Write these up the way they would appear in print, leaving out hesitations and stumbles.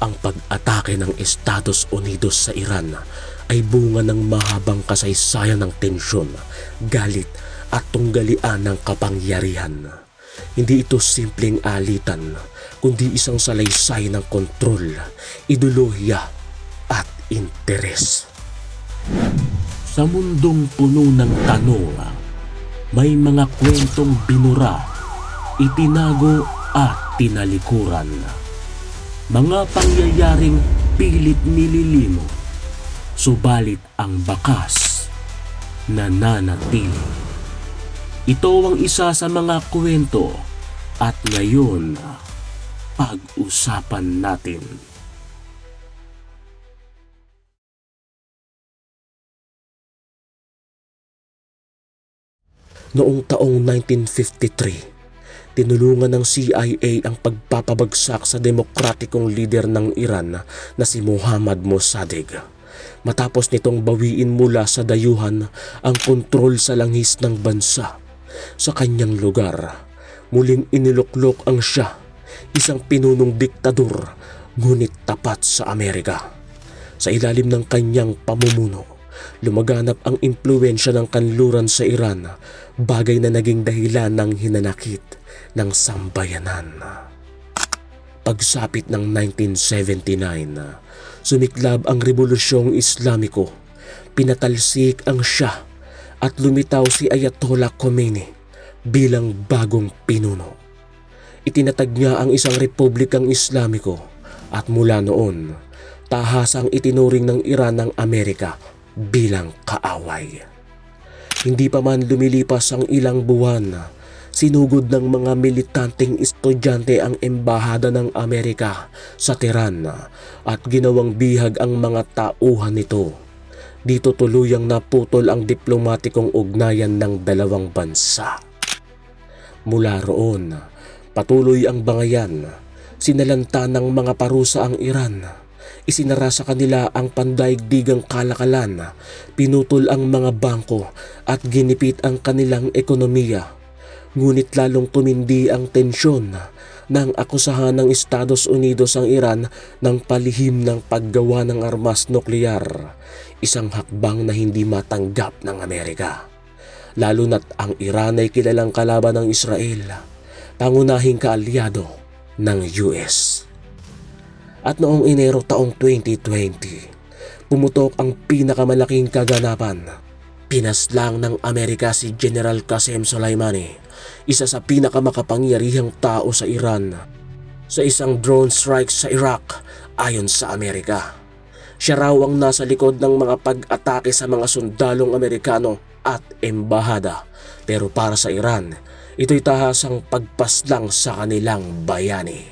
Ang pag-atake ng Estados Unidos sa Iran ay bunga ng mahabang kasaysayan ng tensyon, galit at tunggalian ng kapangyarihan. Hindi ito simpleng alitan, kundi isang salaysay ng kontrol, ideolohiya at interes. Sa mundong puno ng tanong, may mga kwentong binura, itinago at tinalikuran. Mga pangyayaring pilit nililimo, subalit ang bakas nananatili. Ito ang isa sa mga kwento at ngayon pag-usapan natin. Noong taong 1953, tinulungan ng CIA ang pagpapabagsak sa demokratikong lider ng Iran na si Mohammad Mossadegh. Matapos nitong bawiin mula sa dayuhan ang kontrol sa langis ng bansa, sa kanyang lugar, muling iniluklok ang siya, isang pinunong diktador ngunit tapat sa Amerika. Sa ilalim ng kanyang pamumuno, lumaganap ang impluwensya ng kanluran sa Iran, bagay na naging dahilan ng hinanakit ng sambayanan. Pagsapit ng 1979, sumiklab ang Rebolusyong Islamiko, pinatalsik ang Shah at lumitaw si Ayatollah Khomeini bilang bagong pinuno. Itinatag niya ang isang republikang Islamiko at mula noon, tahasang itinuring ng Iran ng Amerika bilang kaaway. Hindi pa man lumilipas ang ilang buwan, sinugod ng mga militanteng estudyante ang embahada ng Amerika sa Tehran at ginawang bihag ang mga tauhan nito. Dito tuluyang naputol ang diplomatikong ugnayan ng dalawang bansa. Mula roon, patuloy ang bangayan. Sinalanta ng mga parusa ang Iran. Isinara sa kanila ang pandaigdigang kalakalan, pinutol ang mga bangko at ginipit ang kanilang ekonomiya. Ngunit lalong tumindi ang tensyon nang akusahan ng Estados Unidos ang Iran ng palihim ng paggawa ng armas nuklear, isang hakbang na hindi matanggap ng Amerika. Lalo na't ang Iran ay kilalang kalaban ng Israel, pangunahing kaalyado ng US. At noong Enero taong 2020, pumutok ang pinakamalaking kaganapan. Pinaslang ng Amerika si General Qasem Soleimani, isa sa pinakamakapangyarihang tao sa Iran, sa isang drone strike sa Iraq ayon sa Amerika. Siya raw ang nasa likod ng mga pag-atake sa mga sundalong Amerikano at embahada, pero para sa Iran, ito'y tahasang pagpaslang sa kanilang bayani.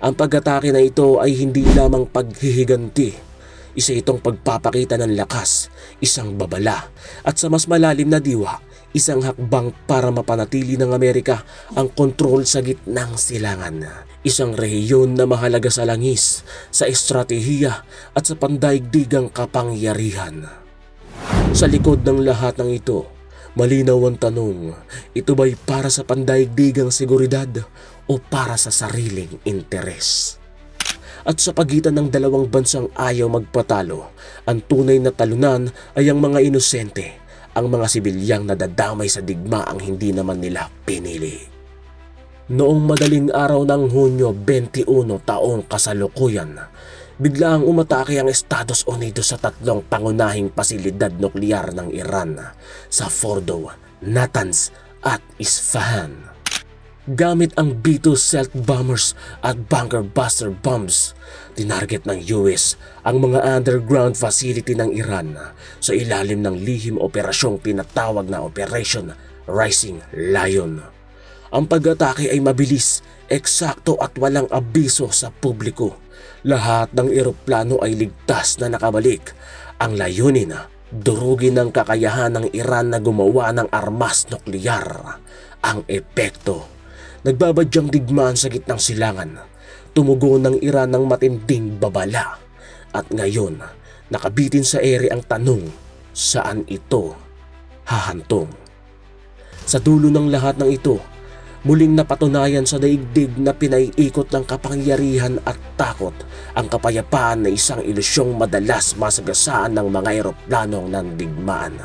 Ang pag-atake na ito ay hindi lamang paghihiganti, isa itong pagpapakita ng lakas, isang babala, at sa mas malalim na diwa, isang hakbang para mapanatili ng Amerika ang kontrol sa gitnang silangan. Isang rehiyon na mahalaga sa langis, sa estratehiya at sa pandaigdigang kapangyarihan. Sa likod ng lahat ng ito, malinaw ang tanong, ito ba'y para sa pandaigdigang seguridad o para sa sariling interes? At sa pagitan ng dalawang bansang ayaw magpatalo, ang tunay na talunan ay ang mga inosente, ang mga sibilyang nadadamay sa digmaang hindi naman nila pinili. Noong madaling araw ng Hunyo 21 taong kasalukuyan, biglaang umatake ang Estados Unidos sa tatlong pangunahing pasilidad nuklear ng Iran sa Fordo, Natanz at Isfahan. Gamit ang B-2 stealth bombers at bunker buster bombs, tinarget ng US ang mga underground facility ng Iran sa ilalim ng lihim operasyong tinatawag na Operation Rising Lion. Ang pag-atake ay mabilis, eksakto at walang abiso sa publiko. Lahat ng eroplano ay ligtas na nakabalik. Ang layunin, durugin ang kakayahan ng Iran na gumawa ng armas nuklear. Ang epekto, nagbabadyang digmaan sa gitnang silangan. Tumugon ng Iran ng matinding babala. At ngayon, nakabitin sa ere ang tanong, saan ito hahantong? Sa dulo ng lahat ng ito, Muling napatunayan sa daigdig na pinaiikot ng kapangyarihan at takot ang kapayapaan na isang ilusyong madalas masagasaan ng mga eroplanong nandigmaan.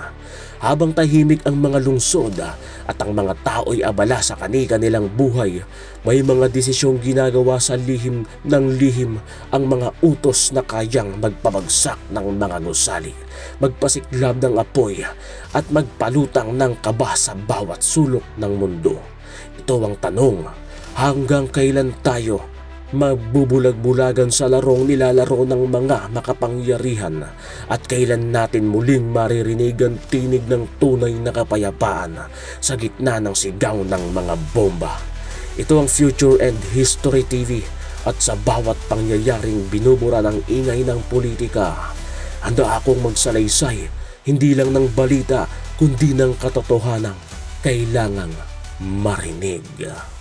Habang tahimik ang mga lungsod at ang mga tao'y abala sa kani-kanilang buhay, may mga desisyong ginagawa sa lihim ng lihim ang mga utos na kayang magpabagsak ng mga gusali, magpasiklab ng apoy at magpalutang ng kaba sa bawat sulok ng mundo. Ito ang tanong, hanggang kailan tayo magbubulag-bulagan sa larong nilalaro ng mga makapangyarihan at kailan natin muling maririnig ang tinig ng tunay na kapayapaan sa gitna ng sigaw ng mga bomba. Ito ang Future and History TV at sa bawat pangyayaring binubura ng ingay ng politika, handa akong magsalaysay hindi lang ng balita kundi ng katotohanang kailangang marinig.